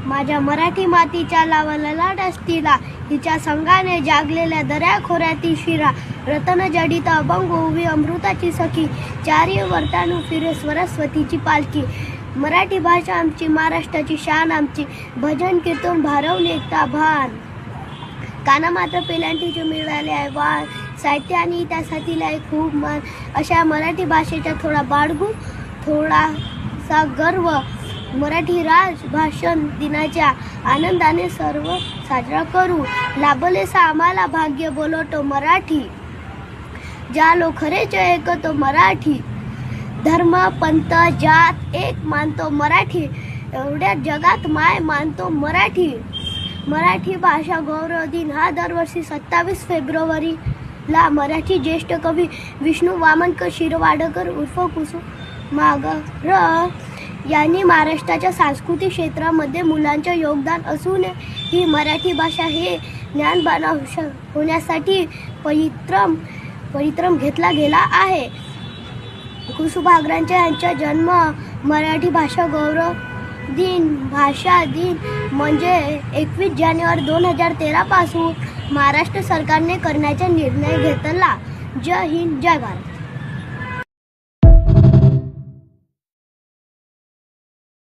माझ्या मराठी मातीच्या लावला लाड असतीला, हिच्या संगाने जागलेल्या दऱ्याखोऱ्यातील शिरा, रतन जडित अभंग उभी अमृताची सखी, चारी वर्तानु फिरे सरस्वतीची पालखी. मराठी भाषा आमची, महाराष्ट्राची शान आमची, भजन कीर्तन भारवून एकता भान. काना मात्र पेलांटीचे मिळाले आहे वाण, साहित्य आणि इतिहासातील आहे खूप मान. अशा मराठी भाषेचा थोडा बाळगू, थोडासा गर्व. मराठी भाषण दिनाच्या आनंदाने सर्व साजरा करू. लाभलेसा आम्हाला भाग्य बोलतो मराठी, जालो खरेच ऐकतो मराठी. धर्म पंथ जात एक मानतो मराठी, एवढ्या जगात माय मानतो मराठी. मराठी भाषा गौरव दिन हा दरवर्षी 27 फेब्रुवारीला मराठी ज्येष्ठ कवी विष्णू वामनकर शिरवाडकर उर्फ कुसुमाग्रज यांनी महाराष्ट्राच्या सांस्कृतिक क्षेत्रामध्ये मुलांचे योगदान असून ही मराठी भाषा हे ज्ञानवान होण्यासाठी परिश्रम घेतला गेला आहे. कुसुमाग्रज यांचा जन्म मराठी भाषा गौरव दिन भाषा दिन म्हणजे 21 जानेवारी 2013 पासून महाराष्ट्र सरकारने करण्याचा निर्णय घेतला. जय हिंद, जय भारत.